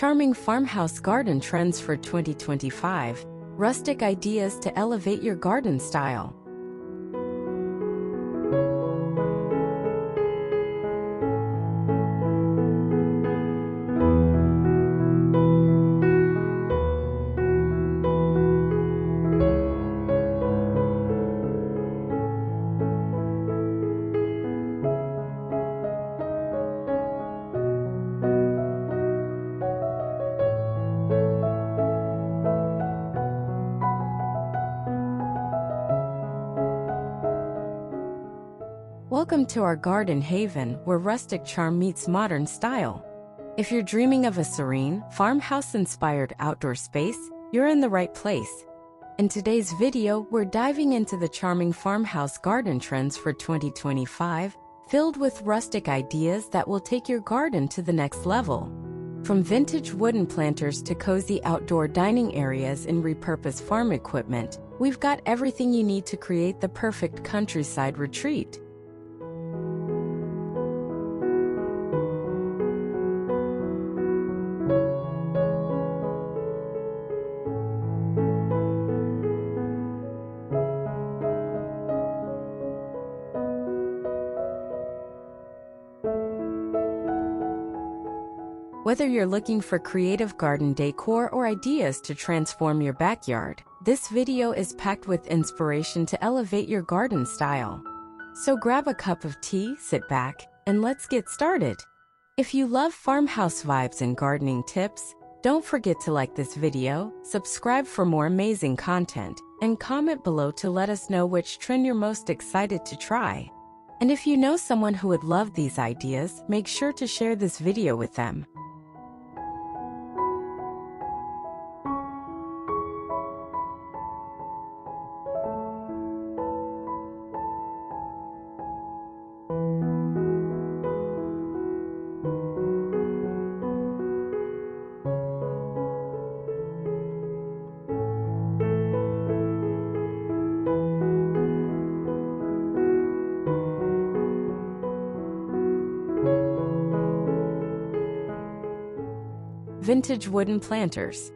Charming farmhouse garden trends for 2025. Rustic ideas to elevate your garden style. Welcome to our garden haven, where rustic charm meets modern style. If you're dreaming of a serene, farmhouse-inspired outdoor space, you're in the right place. In today's video, we're diving into the charming farmhouse garden trends for 2025, filled with rustic ideas that will take your garden to the next level. From vintage wooden planters to cozy outdoor dining areas and repurposed farm equipment, we've got everything you need to create the perfect countryside retreat. Whether you're looking for creative garden decor or ideas to transform your backyard, this video is packed with inspiration to elevate your garden style. So grab a cup of tea, sit back, and let's get started. If you love farmhouse vibes and gardening tips, don't forget to like this video, subscribe for more amazing content, and comment below to let us know which trend you're most excited to try. And if you know someone who would love these ideas, make sure to share this video with them. Vintage wooden planters.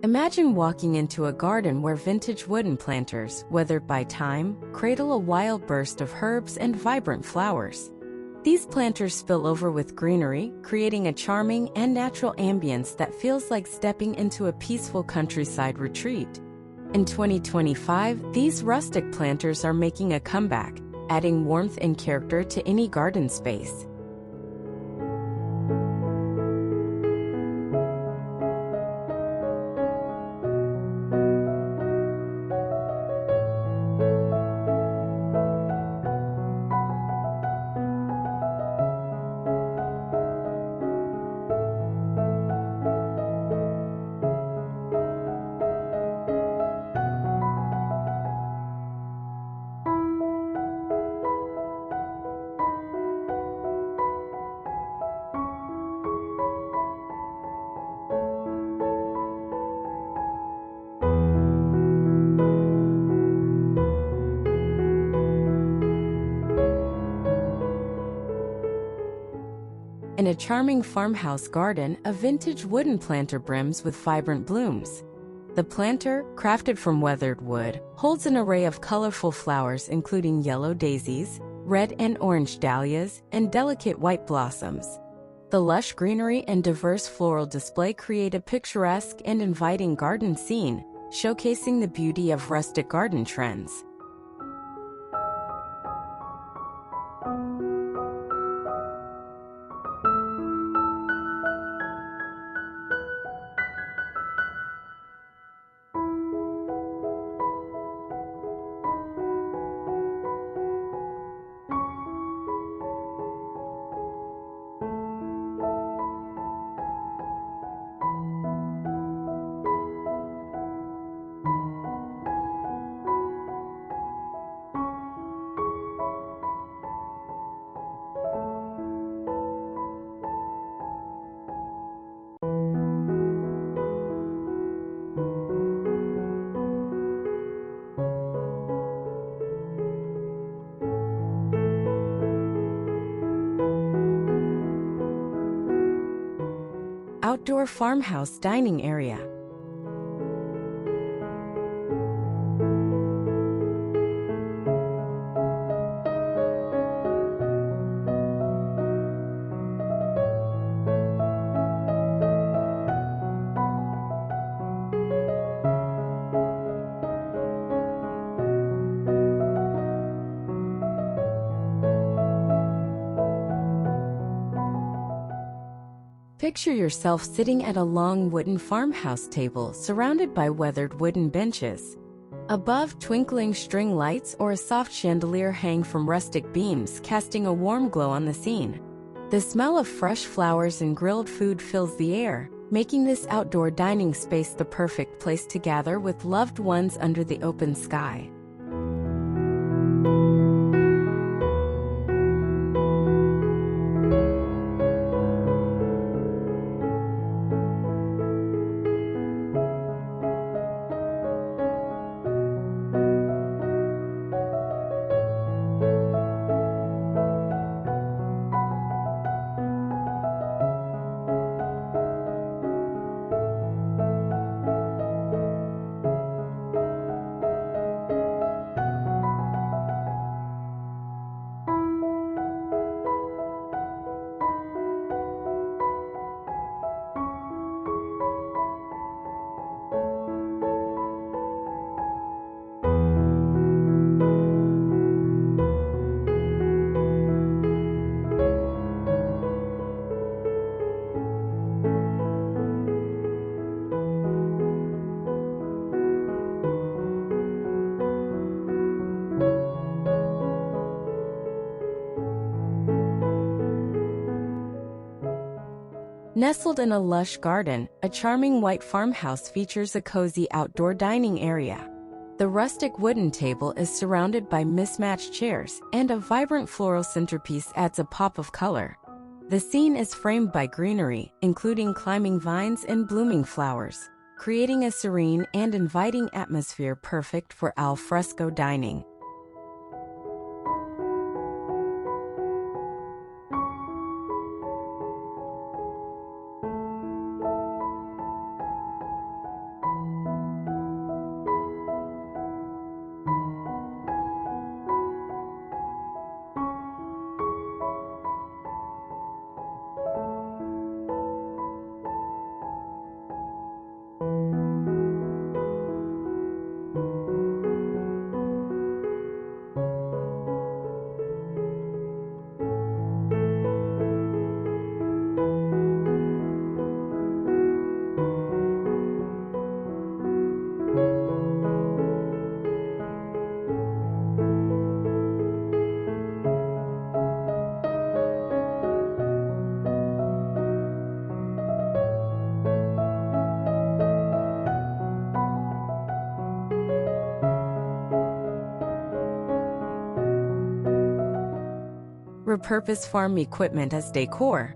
Imagine walking into a garden where vintage wooden planters, weathered by time, cradle a wild burst of herbs and vibrant flowers. These planters spill over with greenery, creating a charming and natural ambience that feels like stepping into a peaceful countryside retreat. In 2025, these rustic planters are making a comeback, adding warmth and character to any garden space. In a charming farmhouse garden, a vintage wooden planter brims with vibrant blooms. The planter, crafted from weathered wood, holds an array of colorful flowers including yellow daisies, red and orange dahlias, and delicate white blossoms. The lush greenery and diverse floral display create a picturesque and inviting garden scene, showcasing the beauty of rustic garden trends. Outdoor farmhouse dining area. Picture yourself sitting at a long wooden farmhouse table surrounded by weathered wooden benches. Above, twinkling string lights or a soft chandelier hang from rustic beams, casting a warm glow on the scene. The smell of fresh flowers and grilled food fills the air, making this outdoor dining space the perfect place to gather with loved ones under the open sky. Nestled in a lush garden, a charming white farmhouse features a cozy outdoor dining area. The rustic wooden table is surrounded by mismatched chairs, and a vibrant floral centerpiece adds a pop of color. The scene is framed by greenery, including climbing vines and blooming flowers, creating a serene and inviting atmosphere perfect for al fresco dining. Repurposed farm equipment as decor.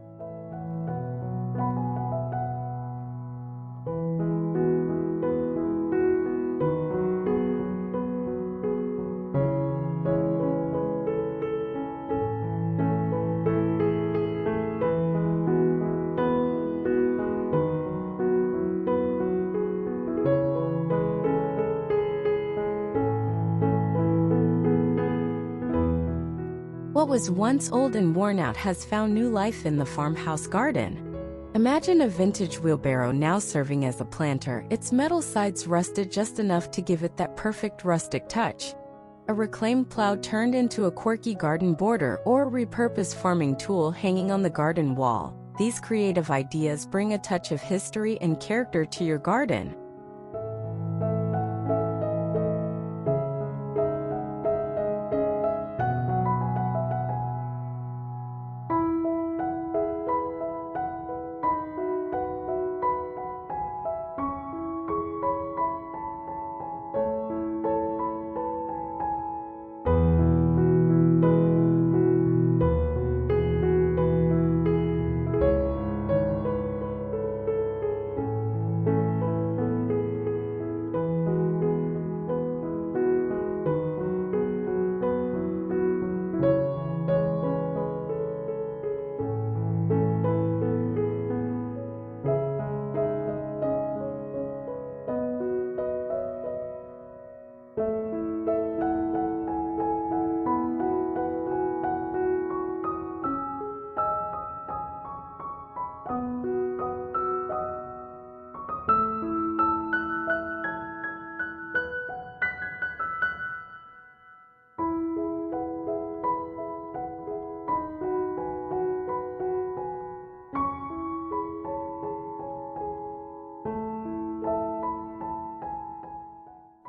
What was once old and worn out has found new life in the farmhouse garden. Imagine a vintage wheelbarrow now serving as a planter, its metal sides rusted just enough to give it that perfect rustic touch. A reclaimed plow turned into a quirky garden border, or a repurposed farming tool hanging on the garden wall. These creative ideas bring a touch of history and character to your garden.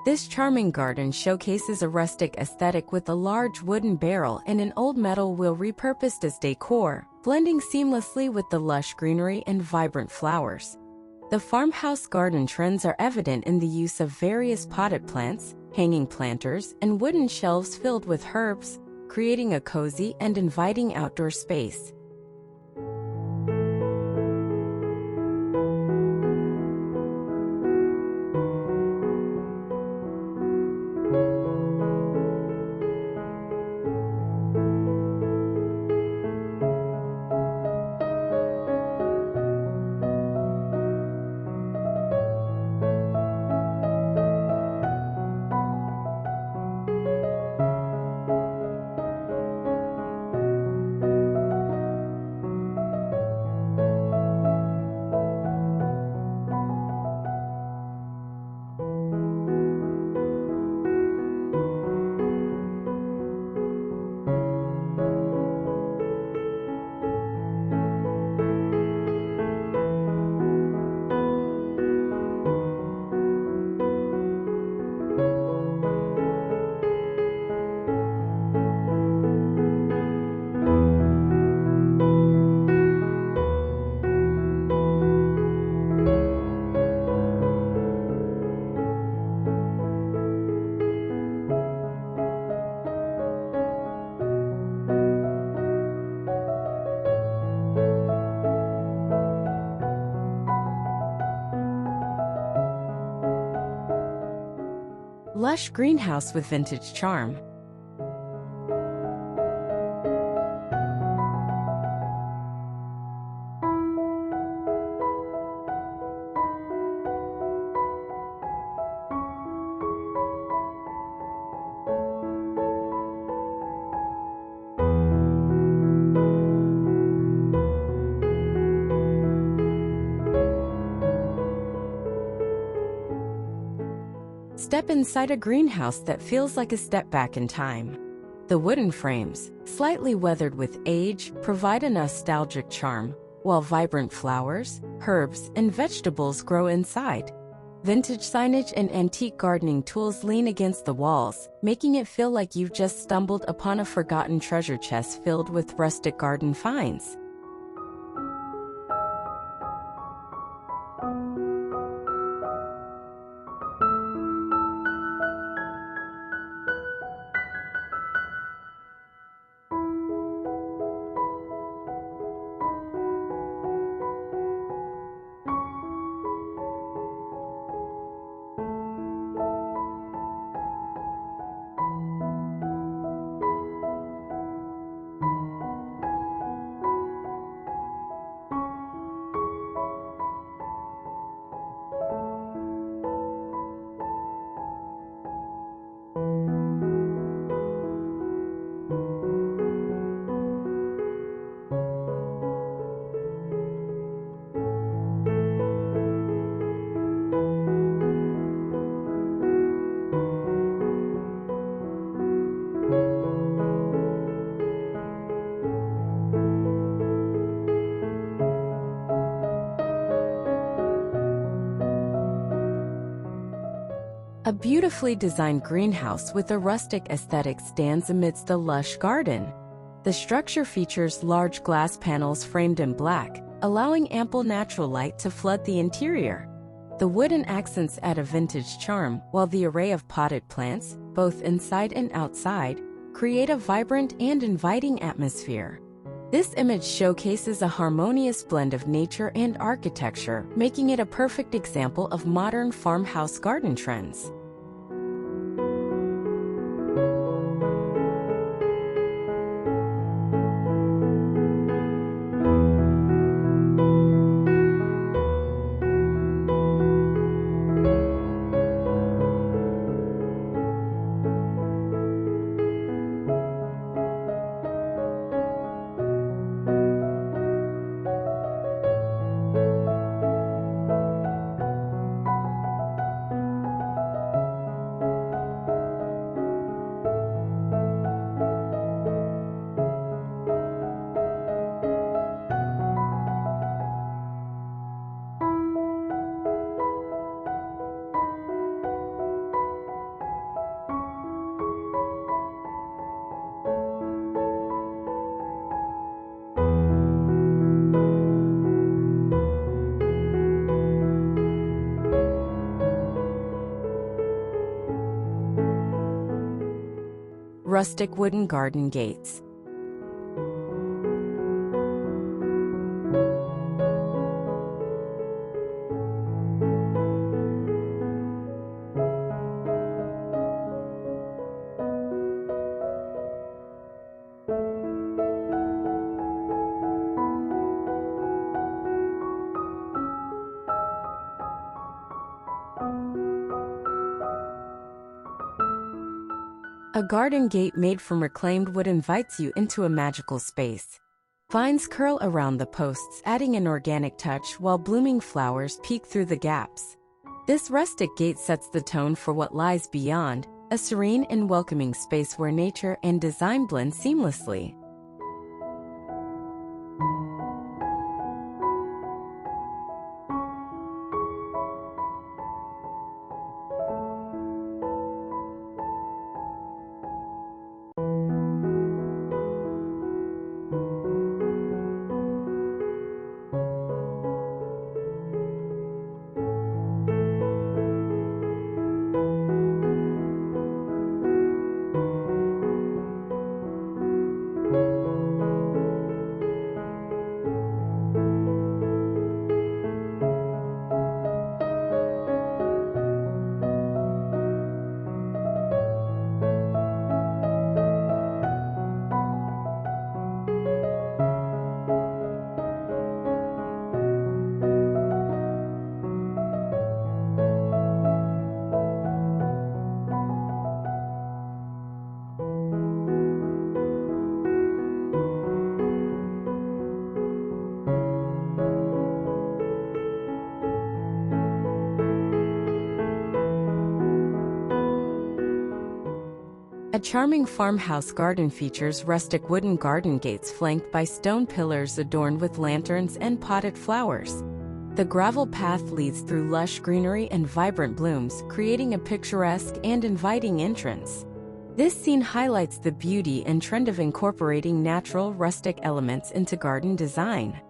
This charming garden showcases a rustic aesthetic with a large wooden barrel and an old metal wheel repurposed as decor, blending seamlessly with the lush greenery and vibrant flowers. The farmhouse garden trends are evident in the use of various potted plants, hanging planters, and wooden shelves filled with herbs, creating a cozy and inviting outdoor space. Lush greenhouse with vintage charm. Step inside a greenhouse that feels like a step back in time. The wooden frames, slightly weathered with age, provide a nostalgic charm, while vibrant flowers, herbs, and vegetables grow inside. Vintage signage and antique gardening tools lean against the walls, making it feel like you've just stumbled upon a forgotten treasure chest filled with rustic garden finds. A beautifully designed greenhouse with a rustic aesthetic stands amidst a lush garden. The structure features large glass panels framed in black, allowing ample natural light to flood the interior. The wooden accents add a vintage charm, while the array of potted plants, both inside and outside, create a vibrant and inviting atmosphere. This image showcases a harmonious blend of nature and architecture, making it a perfect example of modern farmhouse garden trends. Rustic wooden garden gates. A garden gate made from reclaimed wood invites you into a magical space. Vines curl around the posts, adding an organic touch, while blooming flowers peek through the gaps. This rustic gate sets the tone for what lies beyond, a serene and welcoming space where nature and design blend seamlessly. A charming farmhouse garden features rustic wooden garden gates flanked by stone pillars adorned with lanterns and potted flowers. The gravel path leads through lush greenery and vibrant blooms, creating a picturesque and inviting entrance. This scene highlights the beauty and trend of incorporating natural, rustic elements into garden design.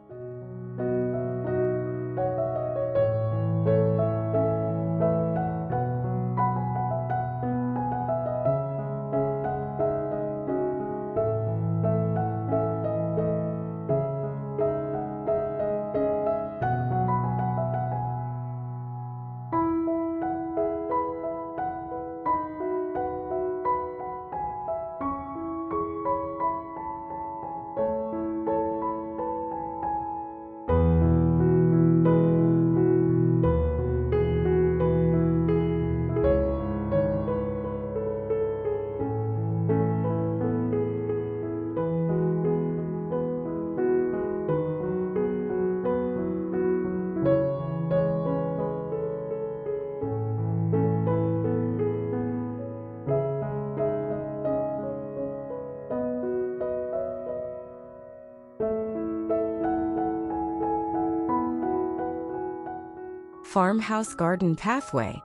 Farmhouse garden pathway.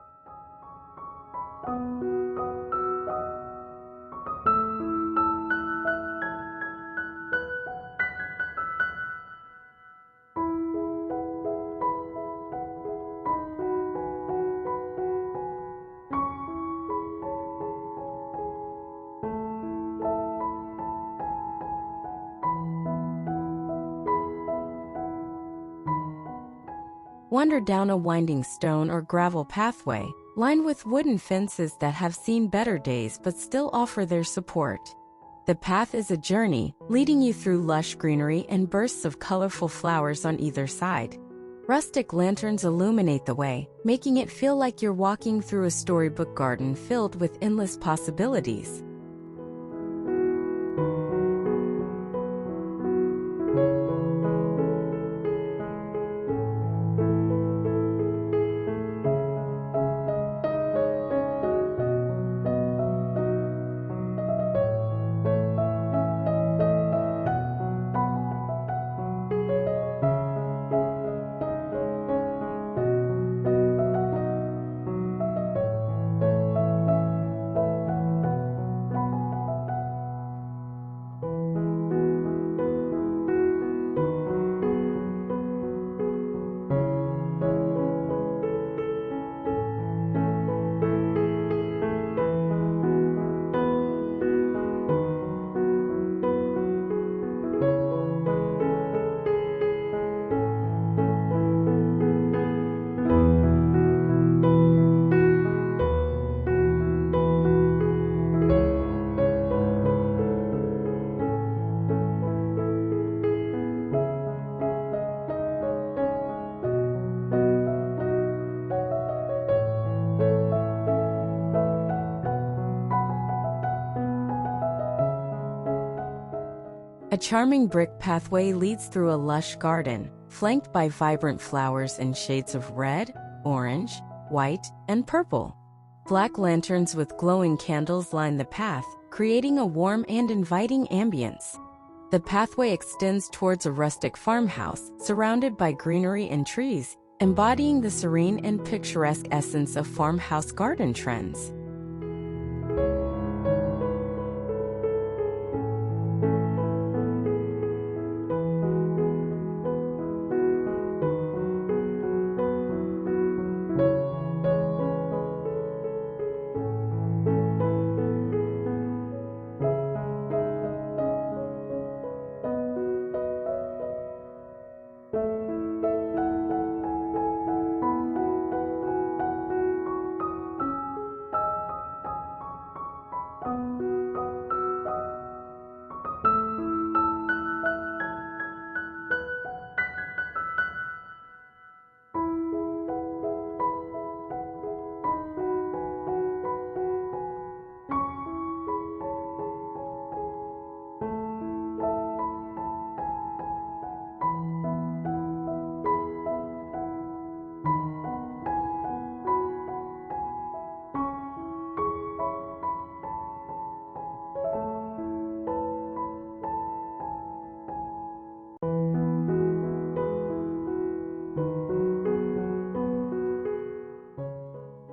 Wander down a winding stone or gravel pathway, lined with wooden fences that have seen better days but still offer their support. The path is a journey, leading you through lush greenery and bursts of colorful flowers on either side. Rustic lanterns illuminate the way, making it feel like you're walking through a storybook garden filled with endless possibilities. charming brick pathway leads through a lush garden, flanked by vibrant flowers in shades of red, orange, white, and purple. Black lanterns with glowing candles line the path, creating a warm and inviting ambience. The pathway extends towards a rustic farmhouse, surrounded by greenery and trees, embodying the serene and picturesque essence of farmhouse garden trends.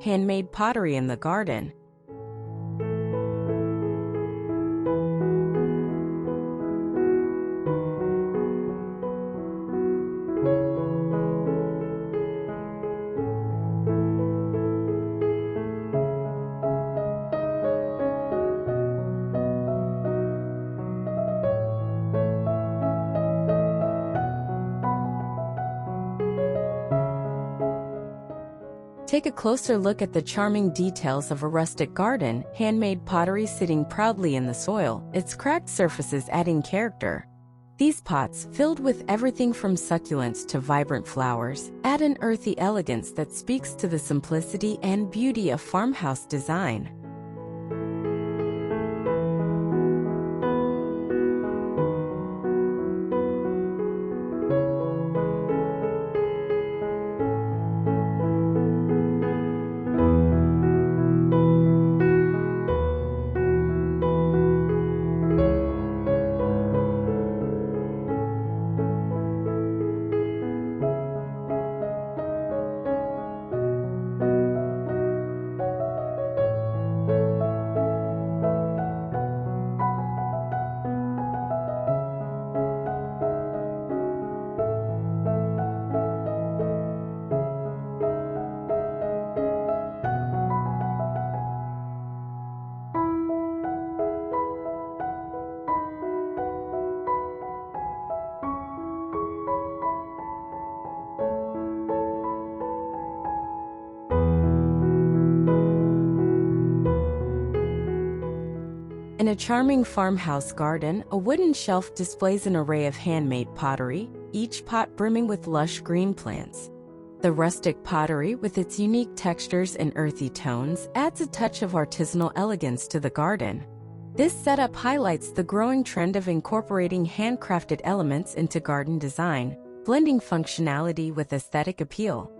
Handmade pottery in the garden. Take a closer look at the charming details of a rustic garden, handmade pottery sitting proudly in the soil, its cracked surfaces adding character. These pots, filled with everything from succulents to vibrant flowers, add an earthy elegance that speaks to the simplicity and beauty of farmhouse design. In a charming farmhouse garden, a wooden shelf displays an array of handmade pottery, each pot brimming with lush green plants. The rustic pottery, with its unique textures and earthy tones, adds a touch of artisanal elegance to the garden. This setup highlights the growing trend of incorporating handcrafted elements into garden design, blending functionality with aesthetic appeal.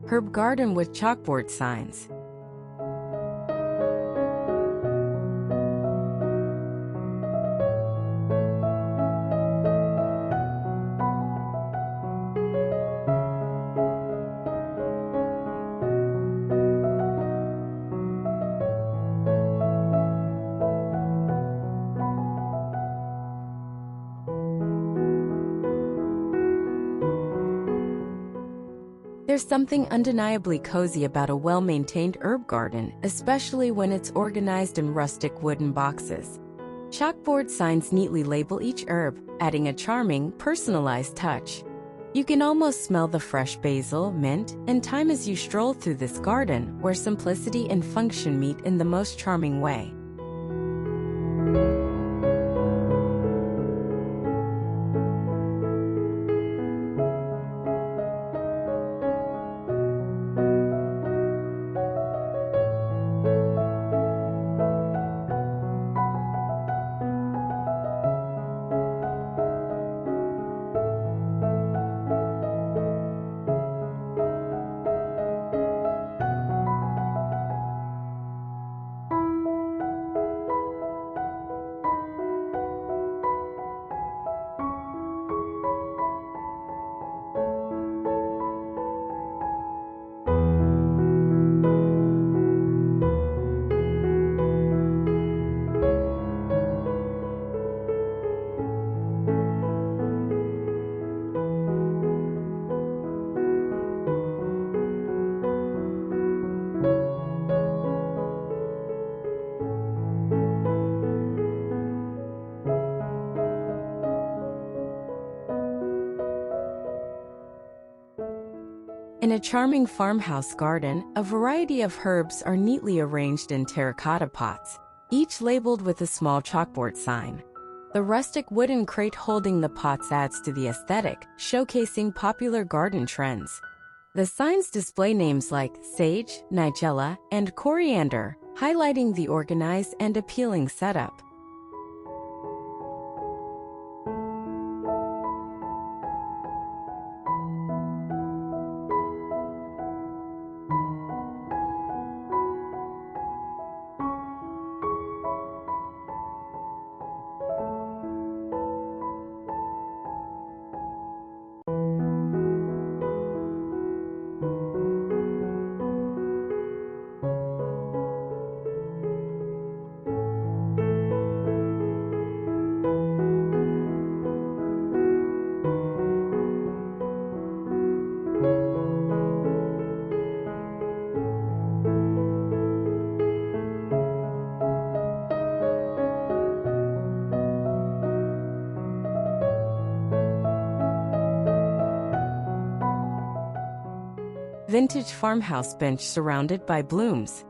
Herb garden with chalkboard signs. There's something undeniably cozy about a well-maintained herb garden, especially when it's organized in rustic wooden boxes. Chalkboard signs neatly label each herb, adding a charming, personalized touch. You can almost smell the fresh basil, mint, and thyme as you stroll through this garden, where simplicity and function meet in the most charming way. In a charming farmhouse garden, a variety of herbs are neatly arranged in terracotta pots, each labeled with a small chalkboard sign. The rustic wooden crate holding the pots adds to the aesthetic, showcasing popular garden trends. The signs display names like sage, nigella, and coriander, highlighting the organized and appealing setup. Vintage farmhouse bench surrounded by blooms.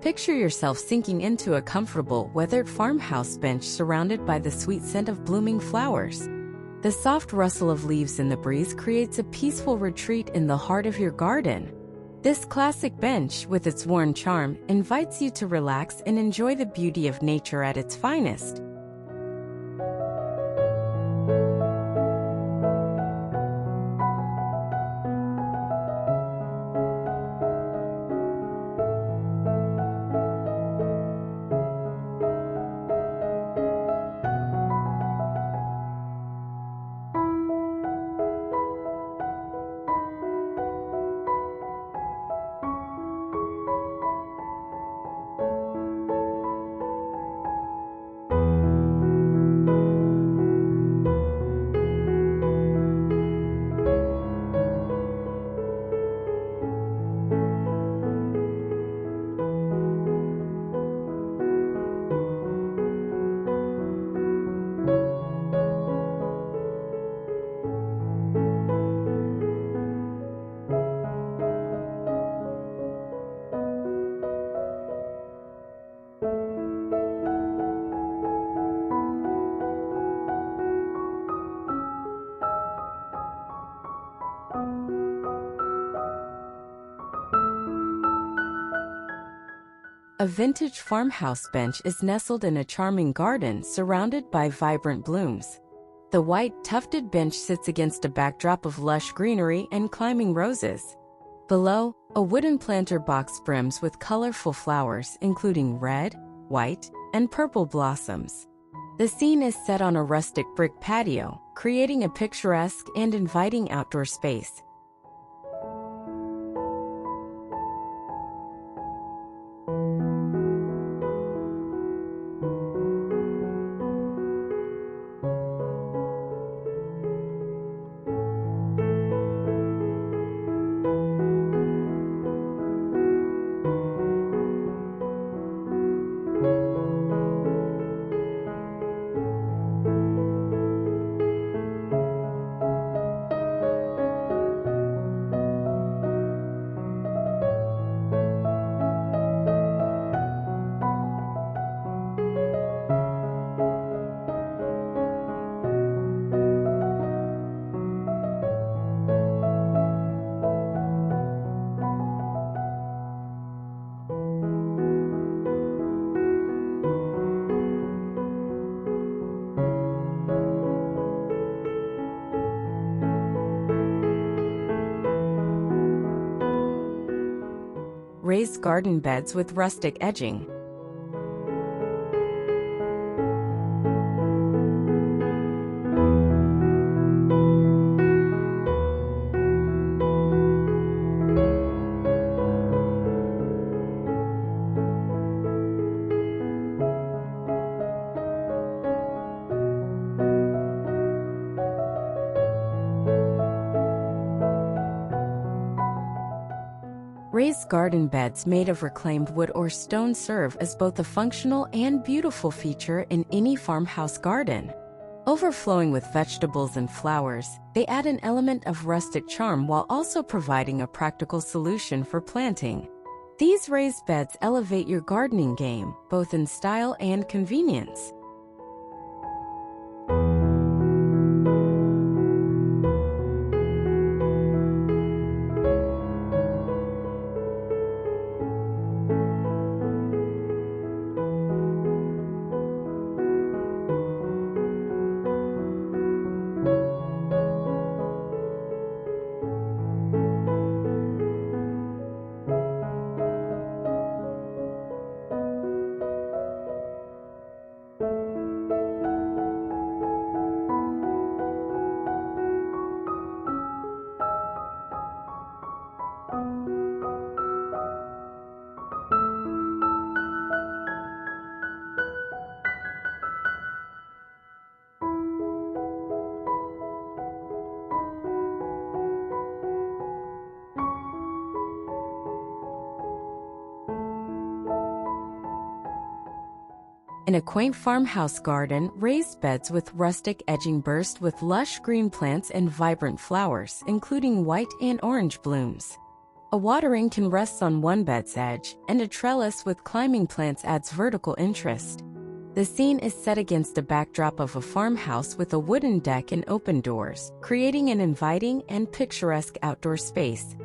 Picture yourself sinking into a comfortable, weathered farmhouse bench surrounded by the sweet scent of blooming flowers. The soft rustle of leaves in the breeze creates a peaceful retreat in the heart of your garden. This classic bench, with its worn charm, invites you to relax and enjoy the beauty of nature at its finest. A vintage farmhouse bench is nestled in a charming garden surrounded by vibrant blooms. The white, tufted bench sits against a backdrop of lush greenery and climbing roses. Below, A wooden planter box brims with colorful flowers including red, white, and purple blossoms. The scene is set on a rustic brick patio, creating a picturesque and inviting outdoor space. Raised garden beds with rustic edging. Raised garden beds made of reclaimed wood or stone serve as both a functional and beautiful feature in any farmhouse garden. Overflowing with vegetables and flowers, they add an element of rustic charm while also providing a practical solution for planting. These raised beds elevate your gardening game, both in style and convenience. In a quaint farmhouse garden, raised beds with rustic edging burst with lush green plants and vibrant flowers, including white and orange blooms. A watering can rest on one bed's edge, and a trellis with climbing plants adds vertical interest. The scene is set against a backdrop of a farmhouse with a wooden deck and open doors, creating an inviting and picturesque outdoor space.